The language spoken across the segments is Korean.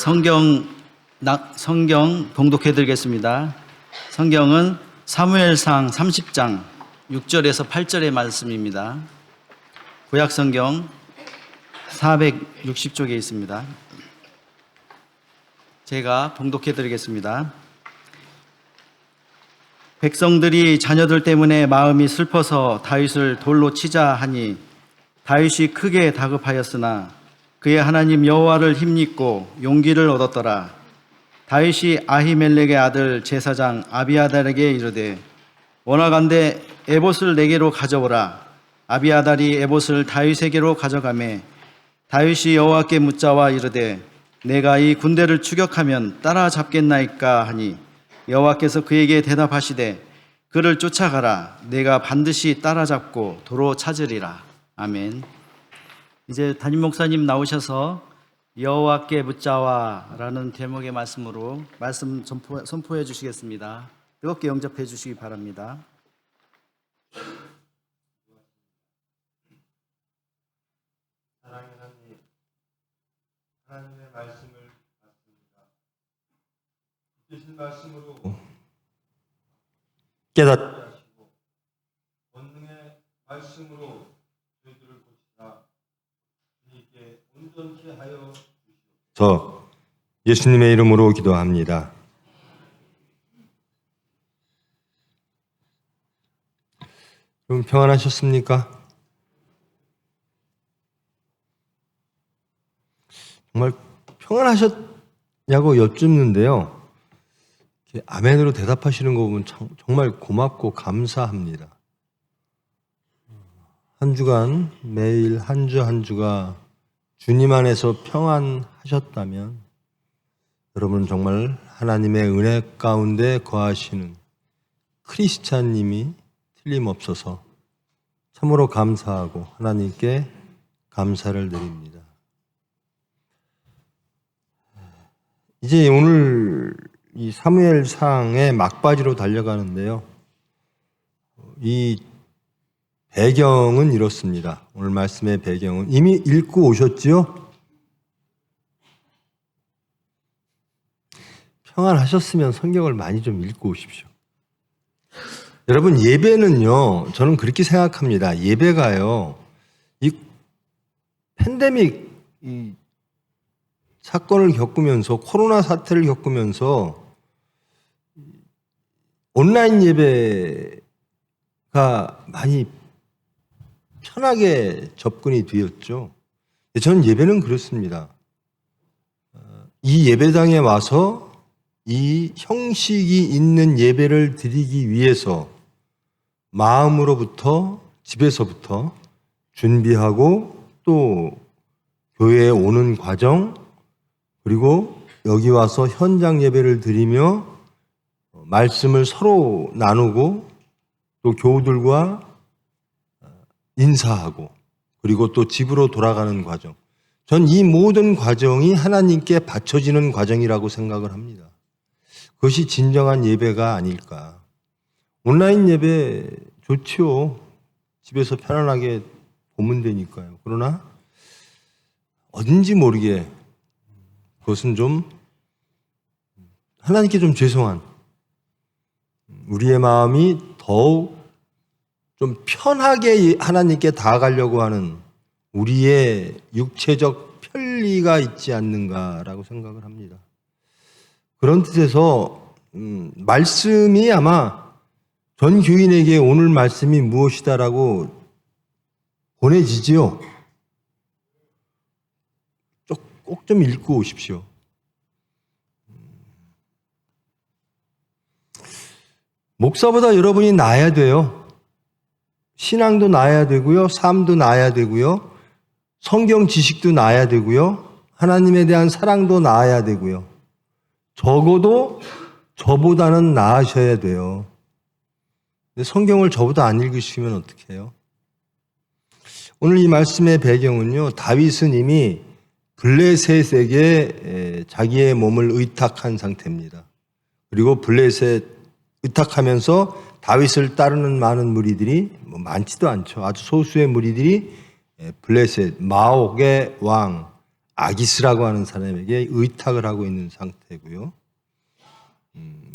성경 봉독해 드리겠습니다. 성경은 사무엘상 30장 6절에서 8절의 말씀입니다. 구약 성경 460쪽에 있습니다. 제가 봉독해 드리겠습니다. 백성들이 자녀들 때문에 마음이 슬퍼서 다윗을 돌로 치자 하니 다윗이 크게 다급하였으나 그의 하나님 여호와를 힘입고 용기를 얻었더라. 다윗이 아히멜렉의 아들 제사장 아비아달에게 이르되 원하건대 에봇을 내게로 가져오라. 아비아달이 에봇을 다윗에게로 가져가매 다윗이 여호와께 묻자와 이르되 내가 이 군대를 추격하면 따라잡겠나이까 하니 여호와께서 그에게 대답하시되 그를 쫓아가라. 내가 반드시 따라잡고 도로 찾으리라. 아멘. 이제 담임 목사님 나오셔서 여호와께 묻자와 라는 제목의 말씀으로 말씀 선포해 주시겠습니다. 뜨겁게 영접해 주시기 바랍니다. 사랑의 하나님, 하나님의 말씀을 받습니다. 주신 말씀으로 깨닫게 하시고 권능의 말씀으로 저희들을 고치사 주님께 온전케 하여 주시옵소서. 예수님의 이름으로 기도합니다. 여러분 평안하셨습니까? 정말 평안하셨냐고 여쭙는데요. 아멘으로 대답하시는 거 보면 정말 고맙고 감사합니다. 한 주간 매일 한 주 한 주가 주님 안에서 평안하셨다면 여러분은 정말 하나님의 은혜 가운데 거하시는 크리스찬님이 틀림없어서 참으로 감사하고 하나님께 감사를 드립니다. 이제 오늘 이 사무엘상의 막바지로 달려가는데요. 이 배경은 이렇습니다. 오늘 말씀의 배경은 이미 읽고 오셨지요? 평안하셨으면 성경을 많이 좀 읽고 오십시오. 여러분 예배는요, 저는 그렇게 생각합니다. 예배가요, 이 팬데믹 이 사건을 겪으면서 코로나 사태를 겪으면서 온라인 예배가 많이 편하게 접근이 되었죠. 저는 예배는 그렇습니다. 이 예배당에 와서 이 형식이 있는 예배를 드리기 위해서 마음으로부터 집에서부터 준비하고 또 교회에 오는 과정 그리고 여기 와서 현장 예배를 드리며 말씀을 서로 나누고 또 교우들과 인사하고 그리고 또 집으로 돌아가는 과정. 전 이 모든 과정이 하나님께 바쳐지는 과정이라고 생각을 합니다. 그것이 진정한 예배가 아닐까. 온라인 예배 좋지요. 집에서 편안하게 보면 되니까요. 그러나 어딘지 모르게 그것은 좀 하나님께 좀 죄송한 우리의 마음이 더욱 좀 편하게 하나님께 다가가려고 하는 우리의 육체적 편리가 있지 않는가라고 생각을 합니다. 그런 뜻에서 말씀이 아마 전 교인에게 오늘 말씀이 무엇이다라고 보내지지요. 꼭 좀 읽고 오십시오. 목사보다 여러분이 나아야 돼요. 신앙도 나아야 되고요. 삶도 나아야 되고요. 성경 지식도 나아야 되고요. 하나님에 대한 사랑도 나아야 되고요. 적어도 저보다는 나으셔야 돼요. 근데 성경을 저보다 안 읽으시면 어떻게 해요? 오늘 이 말씀의 배경은요. 다윗은 이미 블레셋에게 자기의 몸을 의탁한 상태입니다. 그리고 블레셋 의탁하면서 다윗을 따르는 많은 무리들이 많지도 않죠. 아주 소수의 무리들이 블레셋 마옥의 왕 아기스라고 하는 사람에게 의탁을 하고 있는 상태고요.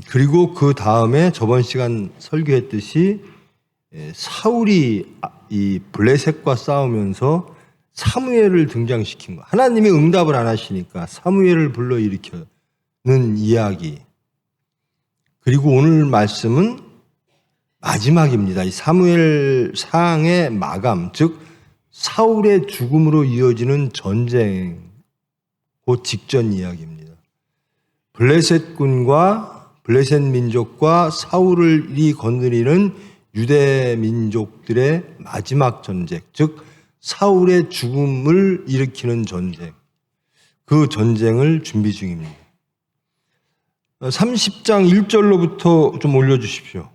그리고 그 다음에 저번 시간 설교했듯이 사울이 이 블레셋과 싸우면서 사무엘을 등장시킨 거. 하나님이 응답을 안 하시니까 사무엘을 불러일으키는 이야기. 그리고 오늘 말씀은 마지막입니다. 이 사무엘 상의 마감, 즉 사울의 죽음으로 이어지는 전쟁, 그 직전 이야기입니다. 블레셋군과 블레셋 민족과 사울을 건드리는 유대 민족들의 마지막 전쟁, 즉 사울의 죽음을 일으키는 전쟁, 그 전쟁을 준비 중입니다. 30장 1절로부터 좀 올려주십시오.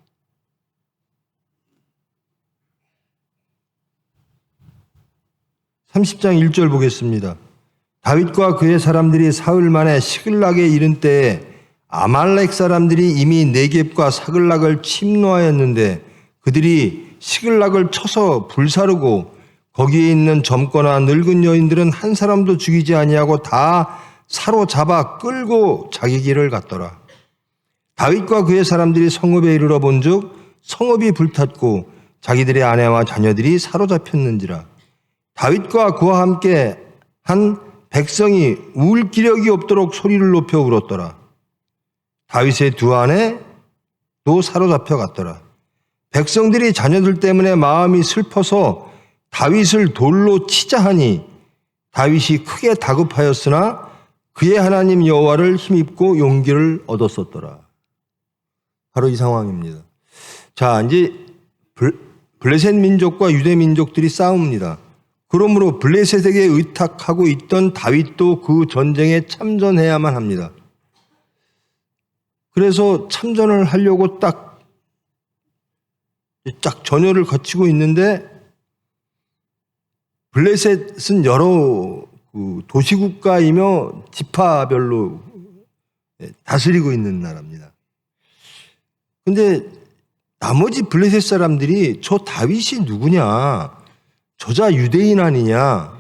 (30장 1절) 보겠습니다. 다윗과 그의 사람들이 사흘 만에 시글락에 이른 때에 아말렉 사람들이 이미 네겝과 사글락을 침노하였는데 그들이 시글락을 쳐서 불사르고 거기에 있는 젊거나 늙은 여인들은 한 사람도 죽이지 아니하고 다 사로잡아 끌고 자기 길을 갔더라. 다윗과 그의 사람들이 성읍에 이르러 본즉 성읍이 불탔고 자기들의 아내와 자녀들이 사로잡혔는지라. 다윗과 그와 함께 한 백성이 울 기력이 없도록 소리를 높여 울었더라. 다윗의 두 아내도 사로잡혀 갔더라. 백성들이 자녀들 때문에 마음이 슬퍼서 다윗을 돌로 치자 하니 다윗이 크게 다급하였으나 그의 하나님 여호와를 힘입고 용기를 얻었었더라. 바로 이 상황입니다. 자, 이제 블레셋 민족과 유대 민족들이 싸웁니다. 그러므로 블레셋에게 의탁하고 있던 다윗도 그 전쟁에 참전해야만 합니다. 그래서 참전을 하려고 딱 전열을 거치고 있는데 블레셋은 여러 도시국가이며 지파별로 다스리고 있는 나라입니다. 근데 나머지 블레셋 사람들이 저 다윗이 누구냐? 저자 유대인 아니냐?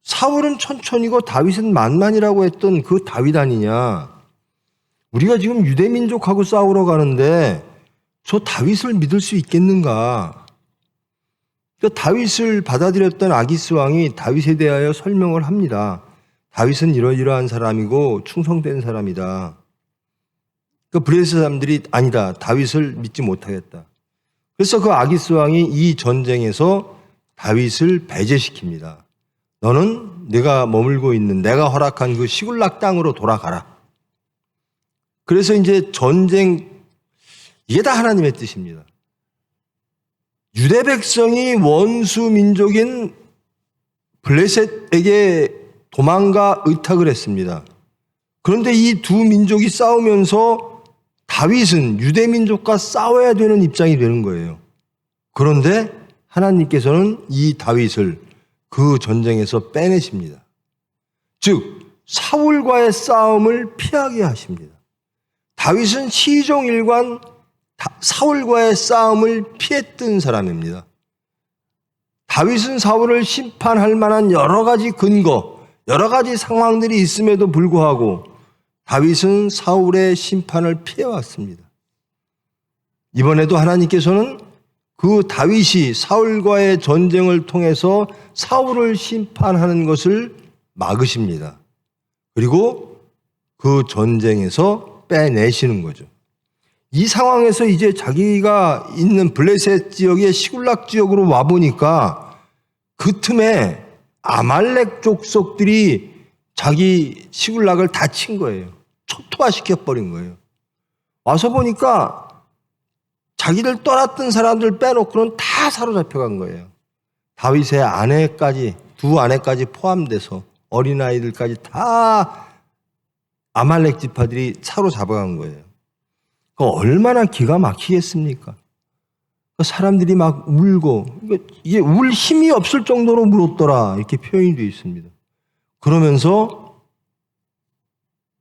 사울은 천천히고 다윗은 만만이라고 했던 그 다윗 아니냐? 우리가 지금 유대 민족하고 싸우러 가는데 저 다윗을 믿을 수 있겠는가? 그러니까 다윗을 받아들였던 아기스 왕이 다윗에 대하여 설명을 합니다. 다윗은 이러이러한 사람이고 충성된 사람이다. 그 블레셋 사람들이 아니다. 다윗을 믿지 못하겠다. 그래서 그 아기스 왕이 이 전쟁에서 다윗을 배제시킵니다. 너는 내가 머물고 있는 내가 허락한 그 시글락 땅으로 돌아가라. 그래서 이제 전쟁, 이게 다 하나님의 뜻입니다. 유대 백성이 원수 민족인 블레셋에게 도망가 의탁을 했습니다. 그런데 이 두 민족이 싸우면서 다윗은 유대 민족과 싸워야 되는 입장이 되는 거예요. 그런데 하나님께서는 이 다윗을 그 전쟁에서 빼내십니다. 즉 사울과의 싸움을 피하게 하십니다. 다윗은 시종일관 사울과의 싸움을 피했던 사람입니다. 다윗은 사울을 심판할 만한 여러 가지 근거, 여러 가지 상황들이 있음에도 불구하고 다윗은 사울의 심판을 피해왔습니다. 이번에도 하나님께서는 그 다윗이 사울과의 전쟁을 통해서 사울을 심판하는 것을 막으십니다. 그리고 그 전쟁에서 빼내시는 거죠. 이 상황에서 이제 자기가 있는 블레셋 지역의 시굴락 지역으로 와보니까 그 틈에 아말렉 족속들이 자기 시굴락을 다 친 거예요. 초토화시켜버린 거예요. 와서 보니까 자기들 떠났던 사람들 빼놓고는 다 사로잡혀간 거예요. 다윗의 아내까지, 두 아내까지 포함돼서 어린아이들까지 다 아말렉 지파들이 사로잡아간 거예요. 얼마나 기가 막히겠습니까? 사람들이 막 울고, 이게 울 힘이 없을 정도로 울었더라, 이렇게 표현이 되어 있습니다. 그러면서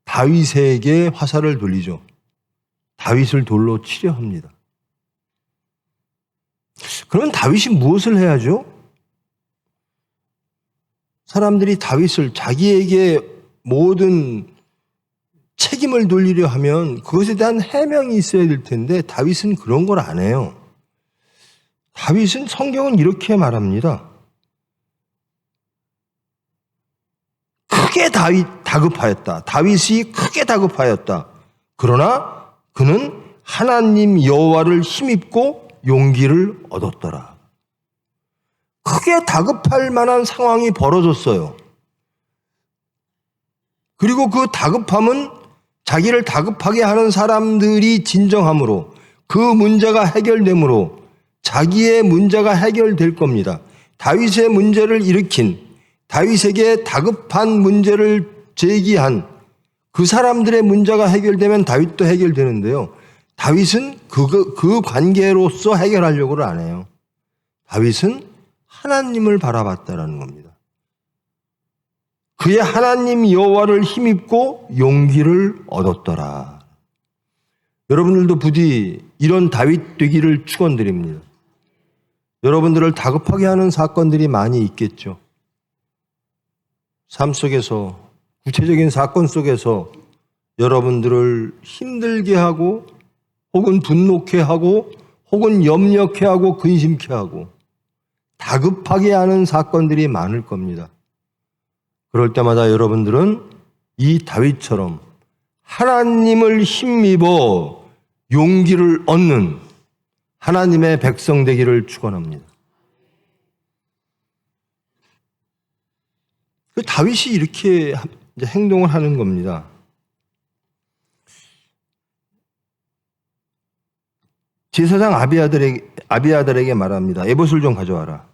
다윗에게 화살을 돌리죠. 다윗을 돌로 치려 합니다. 그러면 다윗이 무엇을 해야죠? 사람들이 다윗을 자기에게 모든 책임을 돌리려 하면 그것에 대한 해명이 있어야 될 텐데 다윗은 그런 걸 안 해요. 다윗은 성경은 이렇게 말합니다. 크게 다급하였다. 다윗이 크게 다급하였다. 그러나 그는 하나님 여호와를 힘입고 용기를 얻었더라. 크게 다급할 만한 상황이 벌어졌어요. 그리고 그 다급함은 자기를 다급하게 하는 사람들이 진정함으로 그 문제가 해결되므로 자기의 문제가 해결될 겁니다. 다윗의 문제를 일으킨, 다윗에게 다급한 문제를 제기한 그 사람들의 문제가 해결되면 다윗도 해결되는데요. 다윗은 그 관계로서 해결하려고는 안 해요. 다윗은 하나님을 바라봤다라는 겁니다. 그의 하나님 여호와를 힘입고 용기를 얻었더라. 여러분들도 부디 이런 다윗 되기를 축원드립니다. 여러분들을 다급하게 하는 사건들이 많이 있겠죠. 삶 속에서, 구체적인 사건 속에서 여러분들을 힘들게 하고 혹은 분노케 하고 혹은 염려케 하고 근심케 하고 다급하게 하는 사건들이 많을 겁니다. 그럴 때마다 여러분들은 이 다윗처럼 하나님을 힘입어 용기를 얻는 하나님의 백성 되기를 축원합니다. 그 다윗이 이렇게 행동을 하는 겁니다. 제사장 아비아달에게 말합니다. 에봇을 좀 가져와라.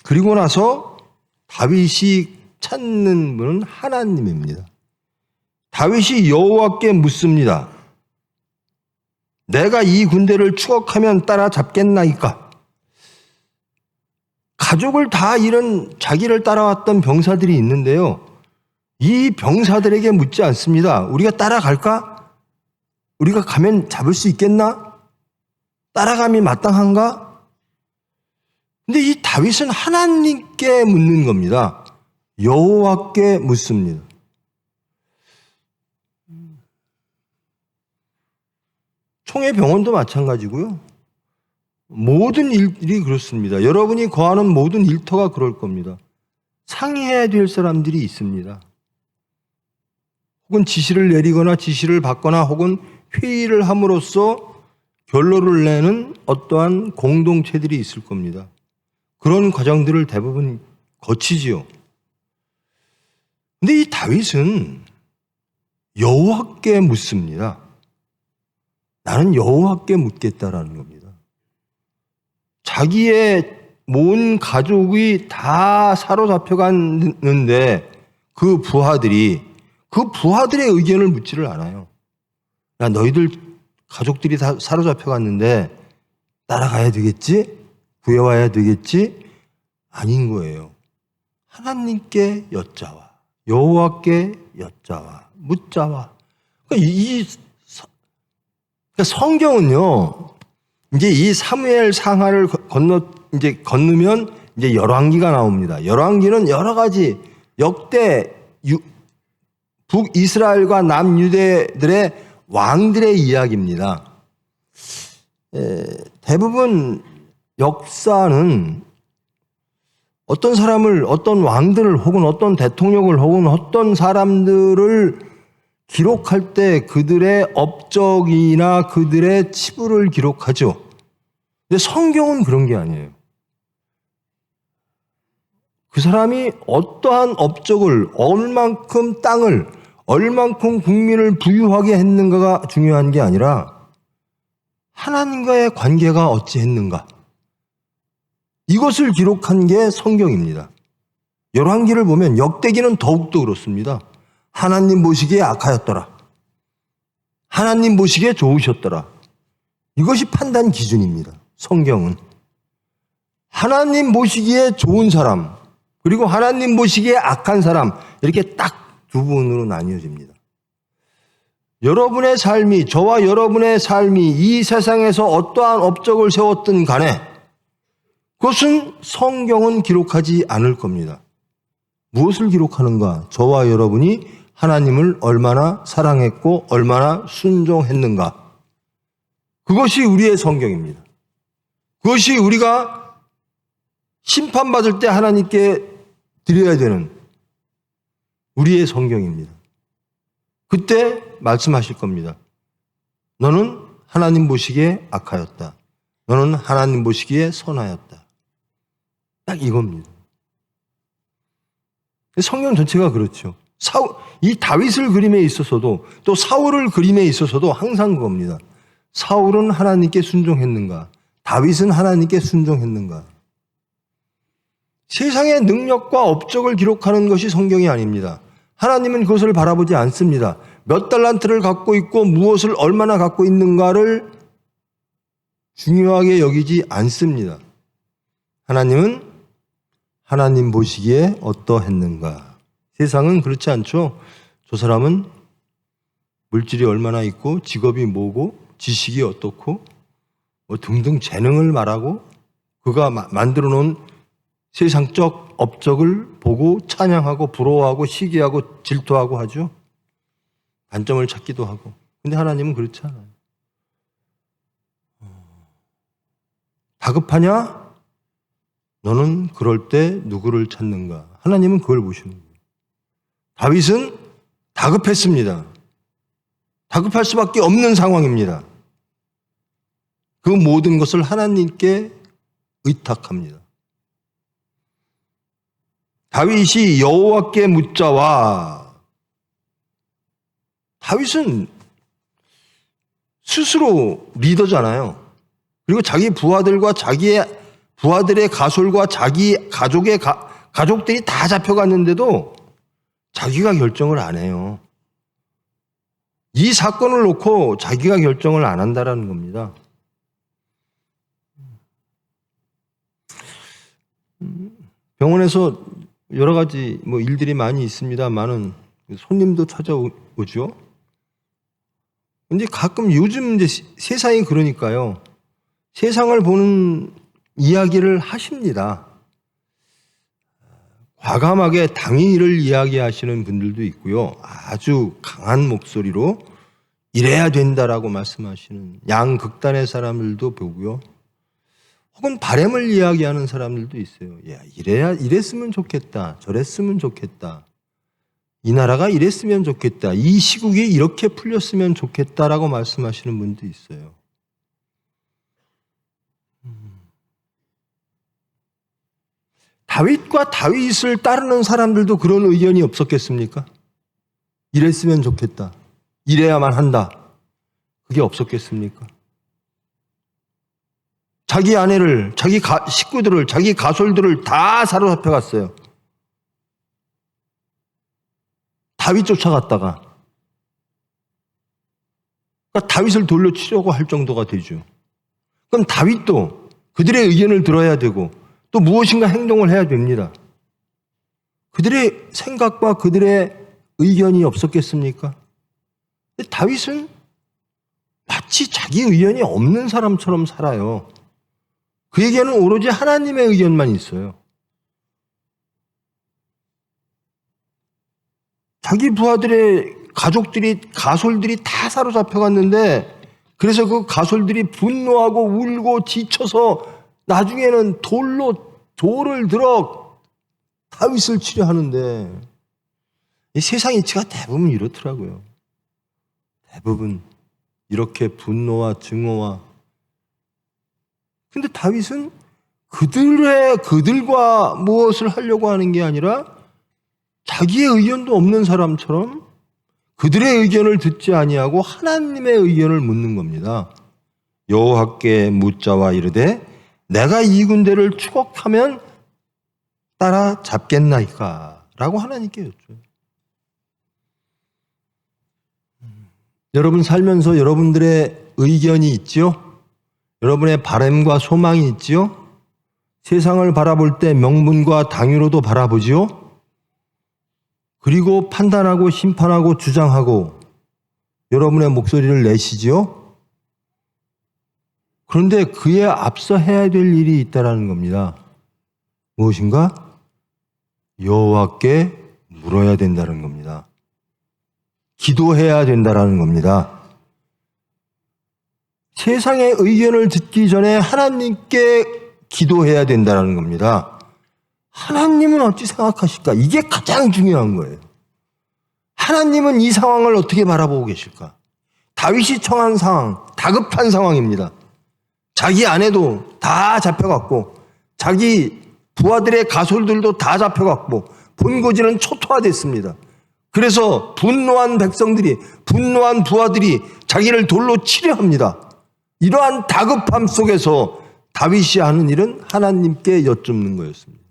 그리고 나서 다윗이 찾는 분은 하나님입니다. 다윗이 여호와께 묻습니다. 내가 이 군대를 추격하면 따라잡겠나이까? 가족을 다 잃은 자기를 따라왔던 병사들이 있는데요. 이 병사들에게 묻지 않습니다. 우리가 따라갈까? 우리가 가면 잡을 수 있겠나? 따라감이 마땅한가? 근데 이 다윗은 하나님께 묻는 겁니다. 여호와께 묻습니다. 총회병원도 마찬가지고요. 모든 일이 그렇습니다. 여러분이 거하는 모든 일터가 그럴 겁니다. 상의해야 될 사람들이 있습니다. 혹은 지시를 내리거나 지시를 받거나 혹은 회의를 함으로써 결론을 내는 어떠한 공동체들이 있을 겁니다. 그런 과정들을 대부분 거치지요. 근데 이 다윗은 여호와께 묻습니다. 나는 여호와께 묻겠다라는 겁니다. 자기의 온 가족이 다 사로잡혀갔는데 그 부하들의 의견을 묻지를 않아요. 야, 너희들 가족들이 다 사로잡혀갔는데 따라가야 되겠지? 구해와야 되겠지? 아닌 거예요. 하나님께 여짜와, 여호와께 여짜와, 묻자와. 그러니까 성경은요, 이제 이 사무엘 상하를 건너면 이제 열왕기가 나옵니다. 열왕기는 여러 가지 역대 북이스라엘과 남유대들의 왕들의 이야기입니다. 대부분 역사는 어떤 사람을, 어떤 왕들을 혹은 어떤 대통령을 혹은 어떤 사람들을 기록할 때 그들의 업적이나 그들의 치부를 기록하죠. 근데 성경은 그런 게 아니에요. 그 사람이 어떠한 업적을, 얼만큼 땅을, 얼만큼 국민을 부유하게 했는가가 중요한 게 아니라 하나님과의 관계가 어찌했는가. 이것을 기록한 게 성경입니다. 열왕기를 보면 역대기는 더욱더 그렇습니다. 하나님 보시기에 악하였더라. 하나님 보시기에 좋으셨더라. 이것이 판단 기준입니다. 성경은. 하나님 보시기에 좋은 사람, 그리고 하나님 보시기에 악한 사람, 이렇게 딱 두 부분으로 나뉘어집니다. 여러분의 삶이, 저와 여러분의 삶이 이 세상에서 어떠한 업적을 세웠든 간에 그것은 성경은 기록하지 않을 겁니다. 무엇을 기록하는가? 저와 여러분이 하나님을 얼마나 사랑했고 얼마나 순종했는가? 그것이 우리의 성경입니다. 그것이 우리가 심판받을 때 하나님께 드려야 되는 우리의 성경입니다. 그때 말씀하실 겁니다. 너는 하나님 보시기에 악하였다. 너는 하나님 보시기에 선하였다. 딱 이겁니다. 성경 전체가 그렇죠. 이 다윗을 그림에 있어서도 또 사울을 그림에 있어서도 항상 그겁니다. 사울은 하나님께 순종했는가? 다윗은 하나님께 순종했는가? 세상의 능력과 업적을 기록하는 것이 성경이 아닙니다. 하나님은 그것을 바라보지 않습니다. 몇 달란트를 갖고 있고 무엇을 얼마나 갖고 있는가를 중요하게 여기지 않습니다. 하나님은 하나님 보시기에 어떠했는가? 세상은 그렇지 않죠. 저 사람은 물질이 얼마나 있고 직업이 뭐고 지식이 어떻고 뭐 등등 재능을 말하고 그가 만들어 놓은 세상적 업적을 보고 찬양하고 부러워하고 시기하고 질투하고 하죠. 단점을 찾기도 하고. 근데 하나님은 그렇지 않아요. 다급하냐? 너는 그럴 때 누구를 찾는가? 하나님은 그걸 보시는 거예요. 다윗은 다급했습니다. 다급할 수밖에 없는 상황입니다. 그 모든 것을 하나님께 의탁합니다. 다윗이 여호와께 묻자와 다윗은 스스로 리더잖아요. 그리고 자기 부하들과 자기의 부하들의 가솔과 자기 가족의 가족들이 다 잡혀갔는데도 자기가 결정을 안 해요. 이 사건을 놓고 자기가 결정을 안 한다라는 겁니다. 병원에서 여러 가지 일들이 많이 있습니다만은 손님도 찾아오죠. 근데 가끔 요즘 이제 세상이 그러니까요. 세상을 보는 이야기를 하십니다. 과감하게 당위를 이야기하시는 분들도 있고요. 아주 강한 목소리로 이래야 된다라고 말씀하시는 양극단의 사람들도 보고요. 혹은 바램을 이야기하는 사람들도 있어요. 야, 이랬으면 좋겠다. 저랬으면 좋겠다. 이 나라가 이랬으면 좋겠다. 이 시국이 이렇게 풀렸으면 좋겠다라고 말씀하시는 분도 있어요. 다윗과 다윗을 따르는 사람들도 그런 의견이 없었겠습니까? 이랬으면 좋겠다. 이래야만 한다. 그게 없었겠습니까? 자기 아내를, 자기 식구들을, 자기 가솔들을 다 사로잡혀 갔어요. 다윗 쫓아갔다가 그러니까 다윗을 돌려치려고 할 정도가 되죠. 그럼 다윗도 그들의 의견을 들어야 되고 또 무엇인가 행동을 해야 됩니다. 그들의 생각과 그들의 의견이 없었겠습니까? 근데 다윗은 마치 자기 의견이 없는 사람처럼 살아요. 그에게는 오로지 하나님의 의견만 있어요. 자기 부하들의 가족들이, 가솔들이 다 사로잡혀갔는데 그래서 그 가솔들이 분노하고 울고 지쳐서 나중에는 돌을 들어 다윗을 치려 하는데 이 세상 이치가 대부분 이렇더라고요. 대부분 이렇게 분노와 증오와 근데 다윗은 그들과 무엇을 하려고 하는 게 아니라 자기의 의견도 없는 사람처럼 그들의 의견을 듣지 아니하고 하나님의 의견을 묻는 겁니다. 여호와께 묻자와 이르되 내가 이 군대를 추격하면 따라잡겠나이까? 라고 하나님께 여쭤요. 여러분 살면서 여러분들의 의견이 있지요? 여러분의 바람과 소망이 있지요? 세상을 바라볼 때 명분과 당위로도 바라보지요? 그리고 판단하고 심판하고 주장하고 여러분의 목소리를 내시지요? 그런데 그에 앞서 해야 될 일이 있다는 겁니다. 무엇인가? 여호와께 물어야 된다는 겁니다. 기도해야 된다는 겁니다. 세상의 의견을 듣기 전에 하나님께 기도해야 된다는 겁니다. 하나님은 어찌 생각하실까? 이게 가장 중요한 거예요. 하나님은 이 상황을 어떻게 바라보고 계실까? 다윗이 처한 상황, 다급한 상황입니다. 자기 아내도 다 잡혀갔고 자기 부하들의 가솔들도 다 잡혀갔고 본거지는 초토화됐습니다. 그래서 분노한 백성들이, 분노한 부하들이 자기를 돌로 치려 합니다. 이러한 다급함 속에서 다윗이 하는 일은 하나님께 여쭙는 거였습니다.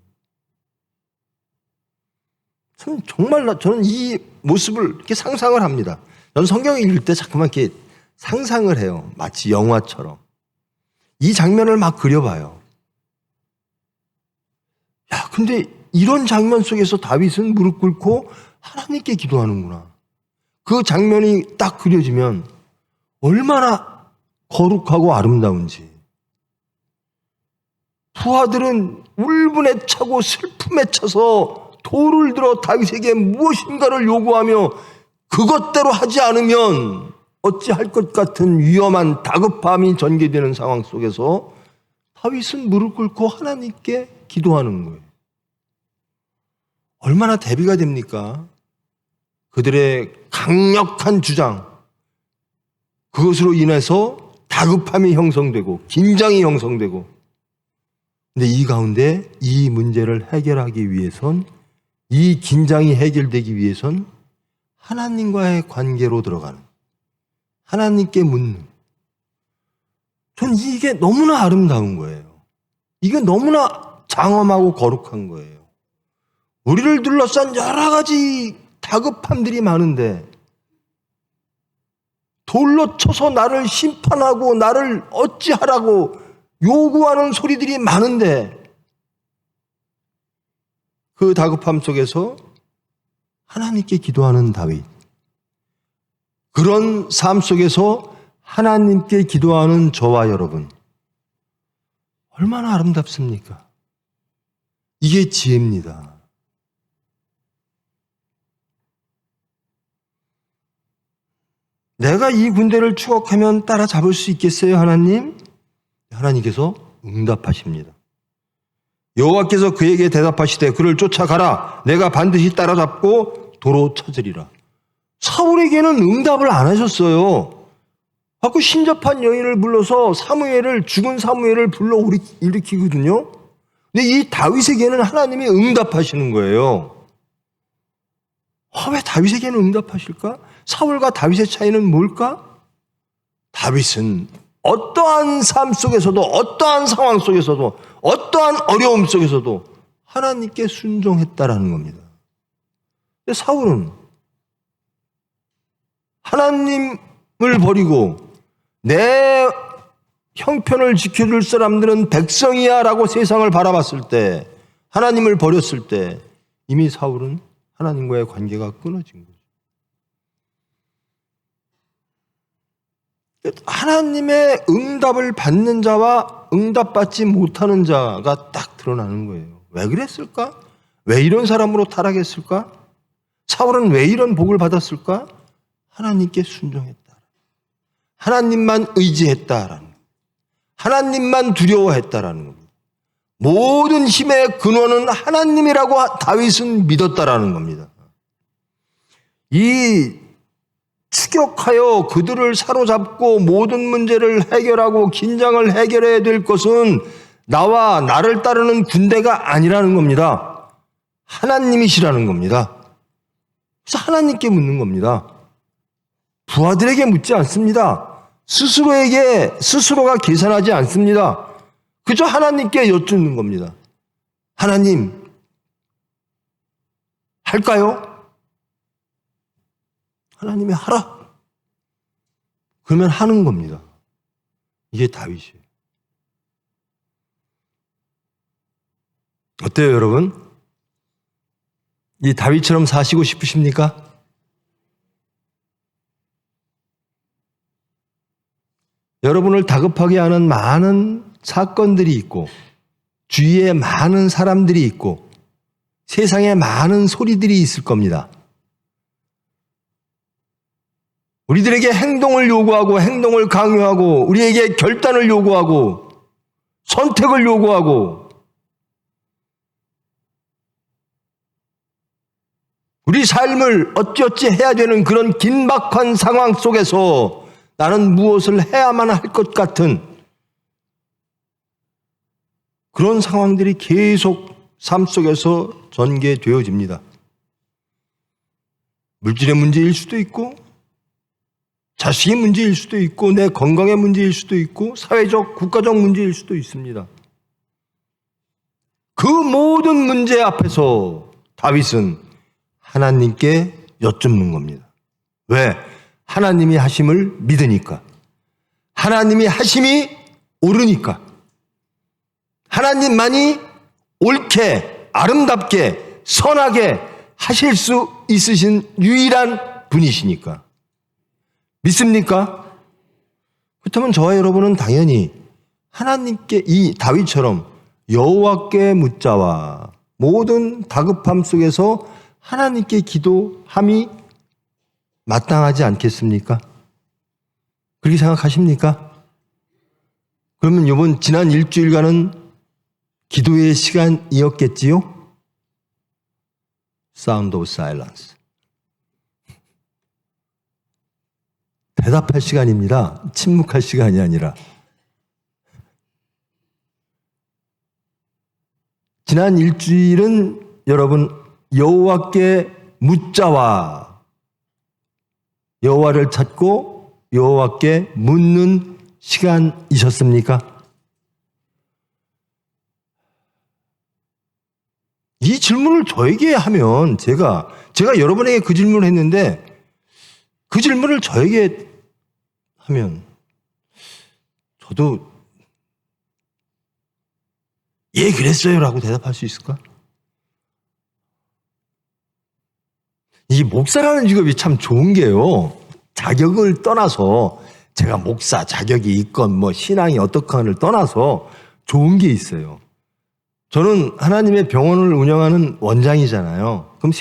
저는 이 모습을 이렇게 상상을 합니다. 저는 성경을 읽을 때 자꾸만 이렇게 상상을 해요. 마치 영화처럼. 이 장면을 막 그려봐요. 야, 근데 이런 장면 속에서 다윗은 무릎 꿇고 하나님께 기도하는구나. 그 장면이 딱 그려지면 얼마나 거룩하고 아름다운지. 부하들은 울분에 차고 슬픔에 차서 돌을 들어 다윗에게 무엇인가를 요구하며 그것대로 하지 않으면 어찌할 것 같은 위험한 다급함이 전개되는 상황 속에서 다윗은 무릎 꿇고 하나님께 기도하는 거예요. 얼마나 대비가 됩니까? 그들의 강력한 주장, 그것으로 인해서 다급함이 형성되고 긴장이 형성되고, 근데 이 가운데 이 문제를 해결하기 위해선, 이 긴장이 해결되기 위해선 하나님과의 관계로 들어가는, 하나님께 묻는, 전 이게 너무나 아름다운 거예요. 이게 너무나 장엄하고 거룩한 거예요. 우리를 둘러싼 여러 가지 다급함들이 많은데 돌로 쳐서 나를 심판하고 나를 어찌하라고 요구하는 소리들이 많은데 그 다급함 속에서 하나님께 기도하는 다윗, 그런 삶 속에서 하나님께 기도하는 저와 여러분, 얼마나 아름답습니까? 이게 지혜입니다. 내가 이 군대를 추격하면 따라잡을 수 있겠어요, 하나님? 하나님께서 응답하십니다. 여호와께서 그에게 대답하시되 그를 쫓아가라. 내가 반드시 따라잡고 도로 쳐주리라. 사울에게는 응답을 안 하셨어요. 자꾸 신접한 여인을 불러서 죽은 사무엘을 불러 일으키거든요. 근데 이 다윗에게는 하나님이 응답하시는 거예요. 왜 다윗에게는 응답하실까? 사울과 다윗의 차이는 뭘까? 다윗은 어떠한 삶 속에서도, 어떠한 상황 속에서도, 어떠한 어려움 속에서도 하나님께 순종했다라는 겁니다. 근데 사울은 하나님을 버리고 내 형편을 지켜줄 사람들은 백성이야 라고 세상을 바라봤을 때, 하나님을 버렸을 때 이미 사울은 하나님과의 관계가 끊어진 거죠. 하나님의 응답을 받는 자와 응답받지 못하는 자가 딱 드러나는 거예요. 왜 그랬을까? 왜 이런 사람으로 타락했을까? 사울은 왜 이런 복을 받았을까? 하나님께 순종했다. 하나님만 의지했다라는, 하나님만 두려워했다라는 겁니다. 모든 힘의 근원은 하나님이라고 다윗은 믿었다라는 겁니다. 이 추격하여 그들을 사로잡고 모든 문제를 해결하고 긴장을 해결해야 될 것은 나와 나를 따르는 군대가 아니라는 겁니다. 하나님이시라는 겁니다. 그래서 하나님께 묻는 겁니다. 부하들에게 묻지 않습니다. 스스로가 계산하지 않습니다. 그저 하나님께 여쭙는 겁니다. 하나님, 할까요? 하나님이 하라. 그러면 하는 겁니다. 이게 다윗이에요. 어때요, 여러분? 이 다윗처럼 사시고 싶으십니까? 여러분을 다급하게 하는 많은 사건들이 있고, 주위에 많은 사람들이 있고, 세상에 많은 소리들이 있을 겁니다. 우리들에게 행동을 요구하고 행동을 강요하고 우리에게 결단을 요구하고 선택을 요구하고 우리 삶을 어찌어찌 해야 되는 그런 긴박한 상황 속에서 나는 무엇을 해야만 할 것 같은 그런 상황들이 계속 삶 속에서 전개되어집니다. 물질의 문제일 수도 있고 자식의 문제일 수도 있고 내 건강의 문제일 수도 있고 사회적, 국가적 문제일 수도 있습니다. 그 모든 문제 앞에서 다윗은 하나님께 여쭙는 겁니다. 왜? 하나님이 하심을 믿으니까. 하나님이 하심이 옳으니까. 하나님만이 옳게, 아름답게, 선하게 하실 수 있으신 유일한 분이시니까. 믿습니까? 그렇다면 저와 여러분은 당연히 하나님께 이 다윗처럼 여호와께 묻자와 모든 다급함 속에서 하나님께 기도함이 마땅하지 않겠습니까? 그렇게 생각하십니까? 그러면 이번 지난 일주일간은 기도의 시간이었겠지요? Sound of silence. 대답할 시간입니다. 침묵할 시간이 아니라. 지난 일주일은 여러분 여호와께 묻자와 여호와를 찾고 여호와께 묻는 시간이셨습니까? 이 질문을 저에게 하면 제가 여러분에게 그 질문을 했는데 그 질문을 저에게 하면 저도 예 그랬어요라고 대답할 수 있을까? 이 목사라는 직업이 참 좋은 게요. 자격을 떠나서 제가 목사 자격이 있건 뭐 신앙이 어떻건을 떠나서 좋은 게 있어요. 저는 하나님의 병원을 운영하는 원장이잖아요. 그럼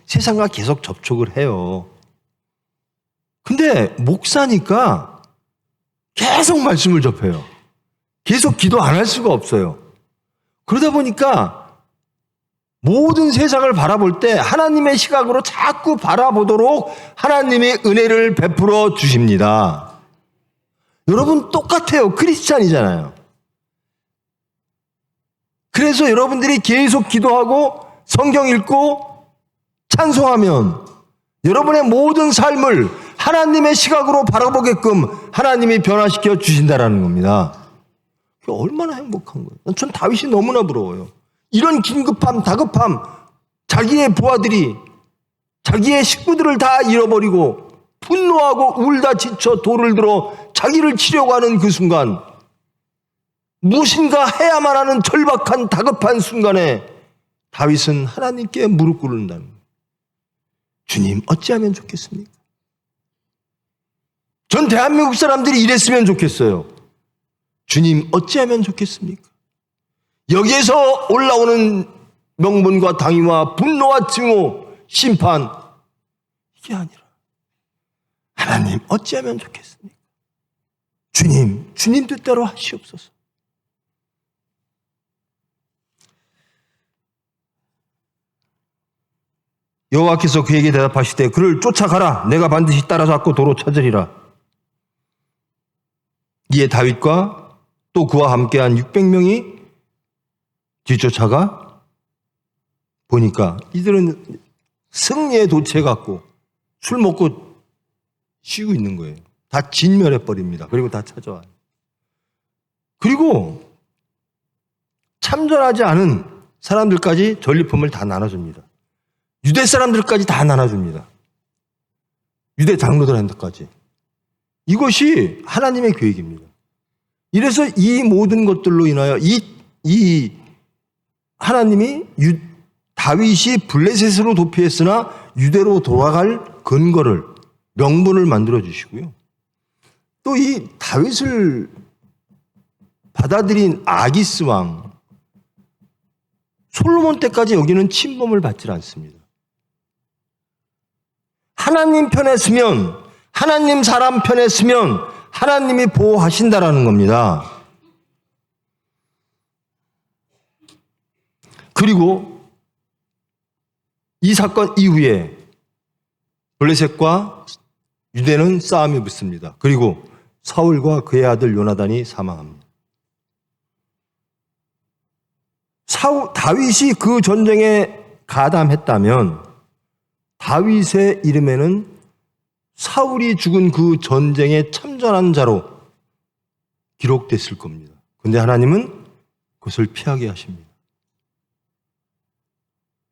세상과 계속 접촉을 해요. 근데 목사니까 계속 말씀을 접해요. 계속 기도 안 할 수가 없어요. 그러다 보니까 모든 세상을 바라볼 때 하나님의 시각으로 자꾸 바라보도록 하나님의 은혜를 베풀어 주십니다. 여러분 똑같아요. 크리스찬이잖아요. 그래서 여러분들이 계속 기도하고 성경 읽고 찬송하면 여러분의 모든 삶을 하나님의 시각으로 바라보게끔 하나님이 변화시켜 주신다라는 겁니다. 얼마나 행복한 거예요. 전 다윗이 너무나 부러워요. 이런 긴급함, 다급함, 자기의 부하들이 자기의 식구들을 다 잃어버리고 분노하고 울다 지쳐 돌을 들어 자기를 치려고 하는 그 순간 무엇인가 해야만 하는 절박한 다급한 순간에 다윗은 하나님께 무릎 꿇는다는 거예요. 주님 어찌하면 좋겠습니까? 전 대한민국 사람들이 이랬으면 좋겠어요. 주님 어찌하면 좋겠습니까? 여기에서 올라오는 명분과 당위와 분노와 증오, 심판 이게 아니라 하나님 어찌하면 좋겠습니까? 주님 뜻대로 하시옵소서. 여호와께서 그에게 대답하시되 그를 쫓아가라. 내가 반드시 따라잡고 도로 찾으리라. 이에 다윗과 또 그와 함께한 600명이 뒤쫓아가 보니까 이들은 승리에 도취해갖고 술 먹고 쉬고 있는 거예요. 다 진멸해버립니다. 그리고 다 찾아와요. 그리고 참전하지 않은 사람들까지 전리품을 다 나눠줍니다. 유대 사람들까지 다 나눠줍니다. 유대 장로들한테까지. 이것이 하나님의 계획입니다. 이래서 이 모든 것들로 인하여 이 하나님이 다윗이 블레셋으로 도피했으나 유대로 돌아갈 근거를 명분을 만들어 주시고요. 또 이 다윗을 받아들인 아기스 왕 솔로몬 때까지 여기는 침범을 받지 않습니다. 하나님 편에 서면, 하나님 사람 편에 서면 하나님이 보호하신다라는 겁니다. 그리고 이 사건 이후에 블레셋과 유대는 싸움이 붙습니다. 그리고 사울과 그의 아들 요나단이 사망합니다. 다윗이 그 전쟁에 가담했다면 다윗의 이름에는 사울이 죽은 그 전쟁에 참전한 자로 기록됐을 겁니다. 그런데 하나님은 그것을 피하게 하십니다.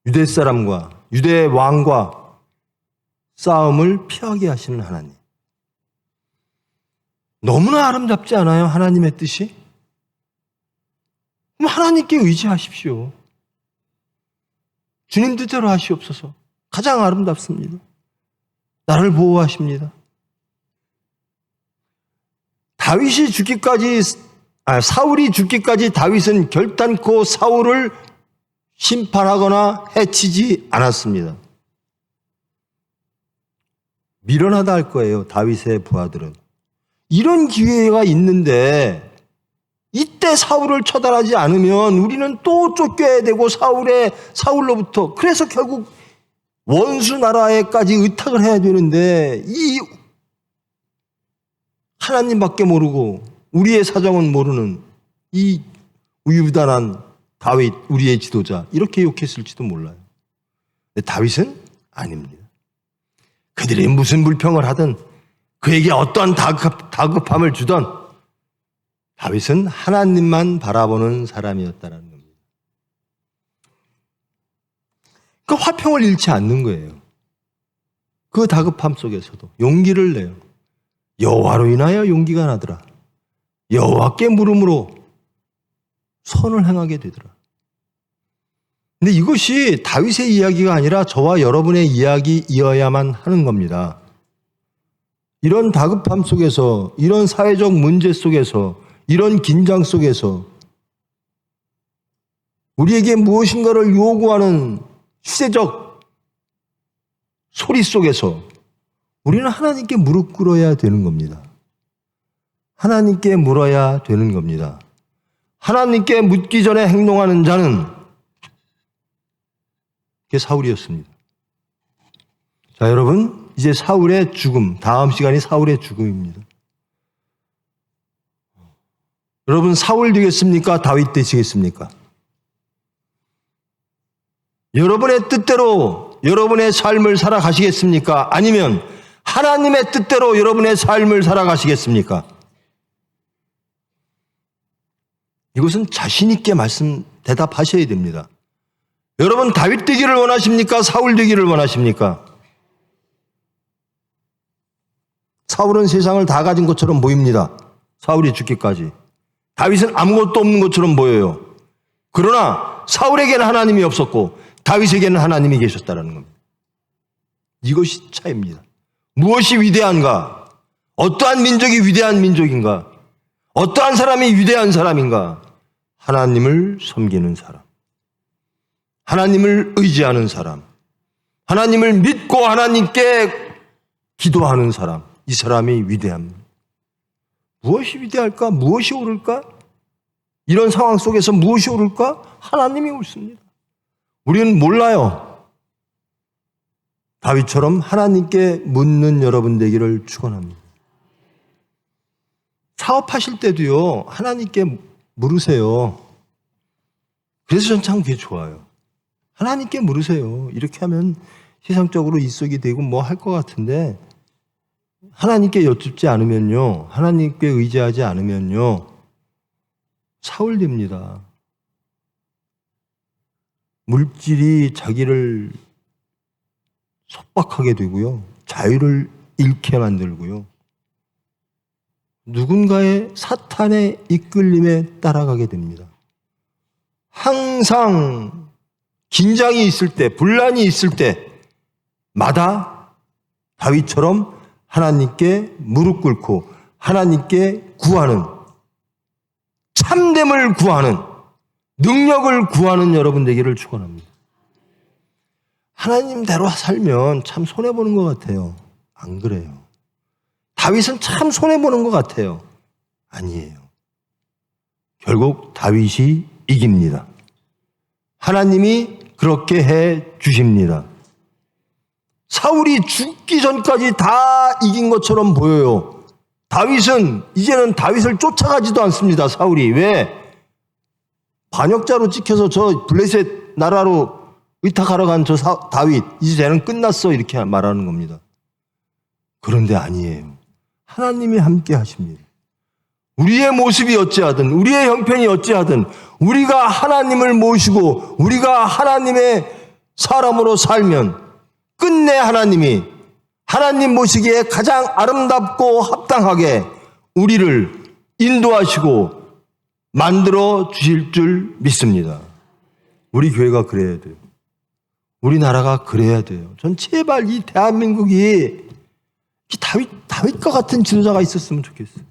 유대 사람과 유대 왕과 싸움을 피하게 하시는 하나님. 너무나 아름답지 않아요? 하나님의 뜻이? 그럼 하나님께 의지하십시오. 주님 뜻대로 하시옵소서. 가장 아름답습니다. 나를 보호하십니다. 사울이 죽기까지 다윗은 결단코 사울을 심판하거나 해치지 않았습니다. 미련하다 할 거예요, 다윗의 부하들은. 이런 기회가 있는데 이때 사울을 처단하지 않으면 우리는 또 쫓겨야 되고 사울로부터, 그래서 결국 원수 나라에까지 의탁을 해야 되는데 이 하나님밖에 모르고 우리의 사정은 모르는 이 우유부단한 다윗, 우리의 지도자, 이렇게 욕했을지도 몰라요. 근데 다윗은 아닙니다. 그들이 무슨 불평을 하든 그에게 어떠한 다급함을 주든 다윗은 하나님만 바라보는 사람이었다는 겁니다. 그 화평을 잃지 않는 거예요. 그 다급함 속에서도 용기를 내요. 여호와로 인하여 용기가 나더라. 여호와께 물음으로 선을 행하게 되더라. 근데 이것이 다윗의 이야기가 아니라 저와 여러분의 이야기이어야만 하는 겁니다. 이런 다급함 속에서, 이런 사회적 문제 속에서, 이런 긴장 속에서 우리에게 무엇인가를 요구하는 시대적 소리 속에서 우리는 하나님께 무릎 꿇어야 되는 겁니다. 하나님께 물어야 되는 겁니다. 하나님께 묻기 전에 행동하는 자는 그게 사울이었습니다. 자, 여러분, 이제 사울의 죽음, 다음 시간이 사울의 죽음입니다. 여러분, 사울 되겠습니까? 다윗 되시겠습니까? 여러분의 뜻대로 여러분의 삶을 살아가시겠습니까? 아니면 하나님의 뜻대로 여러분의 삶을 살아가시겠습니까? 이것은 자신 있게 대답하셔야 됩니다. 여러분, 다윗 되기를 원하십니까? 사울 되기를 원하십니까? 사울은 세상을 다 가진 것처럼 보입니다. 사울이 죽기까지. 다윗은 아무것도 없는 것처럼 보여요. 그러나 사울에게는 하나님이 없었고 다윗에게는 하나님이 계셨다는 겁니다. 이것이 차이입니다. 무엇이 위대한가? 어떠한 민족이 위대한 민족인가? 어떠한 사람이 위대한 사람인가? 하나님을 섬기는 사람, 하나님을 의지하는 사람, 하나님을 믿고 하나님께 기도하는 사람, 이 사람이 위대합니다. 무엇이 위대할까? 무엇이 옳을까? 이런 상황 속에서 무엇이 옳을까? 하나님이 옳습니다. 우리는 몰라요. 다윗처럼 하나님께 묻는 여러분 되기를 축원합니다. 사업하실 때도요, 하나님께 물으세요. 그래서 전 참 그게 좋아요. 하나님께 물으세요. 이렇게 하면 세상적으로 이속이 되고 뭐 할 것 같은데 하나님께 여쭙지 않으면요, 하나님께 의지하지 않으면요, 사울됩니다. 물질이 자기를 속박하게 되고요, 자유를 잃게 만들고요, 누군가의 사탄의 이끌림에 따라가게 됩니다. 항상 긴장이 있을 때, 분란이 있을 때마다 다윗처럼 하나님께 무릎 꿇고 하나님께 구하는, 참됨을 구하는 능력을 구하는 여러분 되기를 축원합니다. 하나님대로 살면 참 손해보는 것 같아요. 안 그래요? 다윗은 참 손해보는 것 같아요. 아니에요. 결국 다윗이 이깁니다. 하나님이 그렇게 해 주십니다. 사울이 죽기 전까지 다 이긴 것처럼 보여요. 다윗은 이제는 다윗을 쫓아가지도 않습니다. 사울이. 왜? 반역자로 찍혀서 저 블레셋 나라로 의탁하러 간 저 다윗, 이제 쟤는 끝났어, 이렇게 말하는 겁니다. 그런데 아니에요. 하나님이 함께 하십니다. 우리의 모습이 어찌하든, 우리의 형편이 어찌하든, 우리가 하나님을 모시고 우리가 하나님의 사람으로 살면 끝내 하나님이 하나님 모시기에 가장 아름답고 합당하게 우리를 인도하시고 만들어 주실 줄 믿습니다. 우리 교회가 그래야 돼요. 우리나라가 그래야 돼요. 전 제발 이 대한민국이 다윗과 같은 지도자가 있었으면 좋겠어요.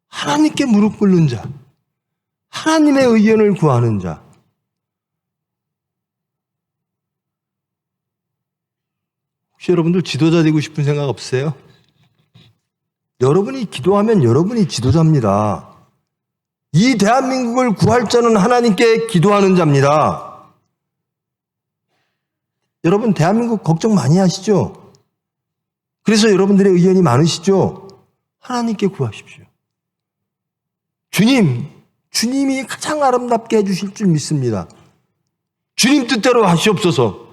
하나님께 무릎 꿇는 자, 하나님의 의견을 구하는 자. 혹시 여러분들 지도자 되고 싶은 생각 없으세요? 여러분이 기도하면 여러분이 지도자입니다. 이 대한민국을 구할 자는 하나님께 기도하는 자입니다. 여러분 대한민국 걱정 많이 하시죠? 그래서 여러분들의 의견이 많으시죠? 하나님께 구하십시오. 주님이 가장 아름답게 해주실 줄 믿습니다. 주님 뜻대로 하시옵소서.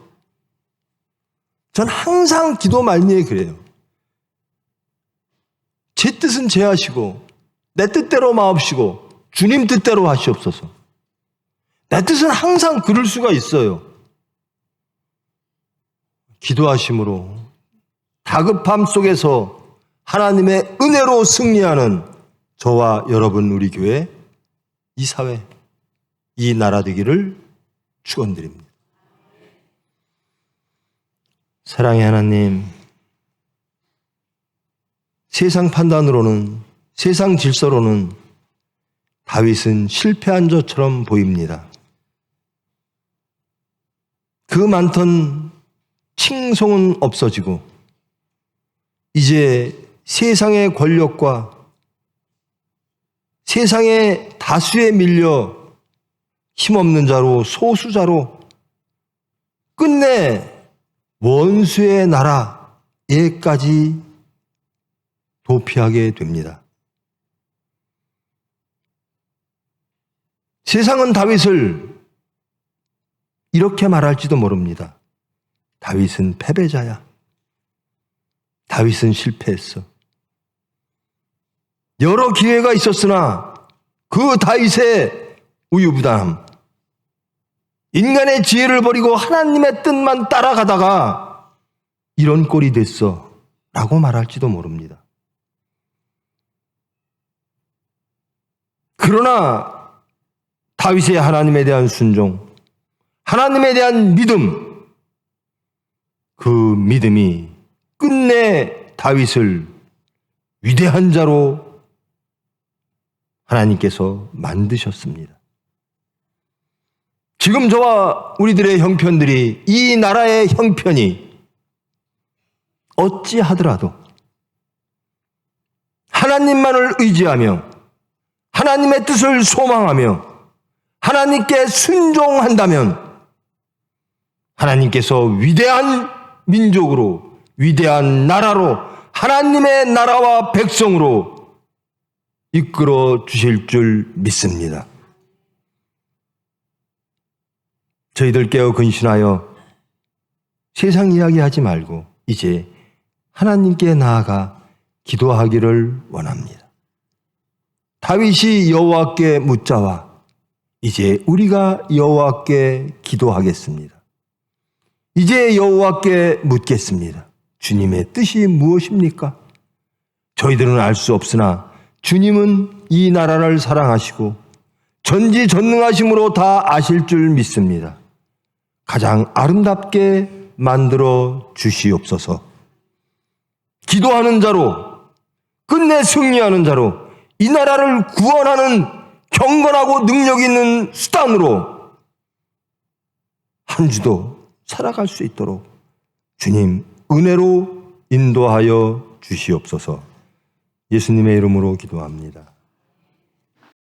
전 항상 기도 말미에 그래요. 제 뜻은 제하시고 내 뜻대로 마옵시고 주님 뜻대로 하시옵소서. 내 뜻은 항상 그럴 수가 있어요. 기도하심으로 다급함 속에서 하나님의 은혜로 승리하는 저와 여러분, 우리 교회, 이 사회, 이 나라 되기를 축원드립니다. 사랑의 하나님, 세상 판단으로는, 세상 질서로는 다윗은 실패한 것처럼 보입니다. 그 많던 칭송은 없어지고 이제 세상의 권력과 세상의 다수에 밀려 힘없는 자로, 소수자로 끝내 원수의 나라에까지 도피하게 됩니다. 세상은 다윗을 이렇게 말할지도 모릅니다. 다윗은 패배자야. 다윗은 실패했어. 여러 기회가 있었으나 그 다윗의 우유부단함, 인간의 지혜를 버리고 하나님의 뜻만 따라가다가 이런 꼴이 됐어 라고 말할지도 모릅니다. 그러나 다윗의 하나님에 대한 순종, 하나님에 대한 믿음, 그 믿음이 끝내 다윗을 위대한 자로 하나님께서 만드셨습니다. 지금 저와 우리들의 형편들이, 이 나라의 형편이 어찌하더라도 하나님만을 의지하며 하나님의 뜻을 소망하며 하나님께 순종한다면 하나님께서 위대한 민족으로, 위대한 나라로, 하나님의 나라와 백성으로 이끌어 주실 줄 믿습니다. 저희들 깨어 근신하여 세상 이야기하지 말고 이제 하나님께 나아가 기도하기를 원합니다. 다윗이 여호와께 묻자와 이제 우리가 여호와께 기도하겠습니다. 이제 여호와께 묻겠습니다. 주님의 뜻이 무엇입니까? 저희들은 알 수 없으나 주님은 이 나라를 사랑하시고 전지전능하심으로 다 아실 줄 믿습니다. 가장 아름답게 만들어 주시옵소서. 기도하는 자로, 끝내 승리하는 자로, 이 나라를 구원하는 경건하고 능력 있는 수단으로 한 주도 살아갈 수 있도록 주님 은혜로 인도하여 주시옵소서. 예수님의 이름으로 기도합니다.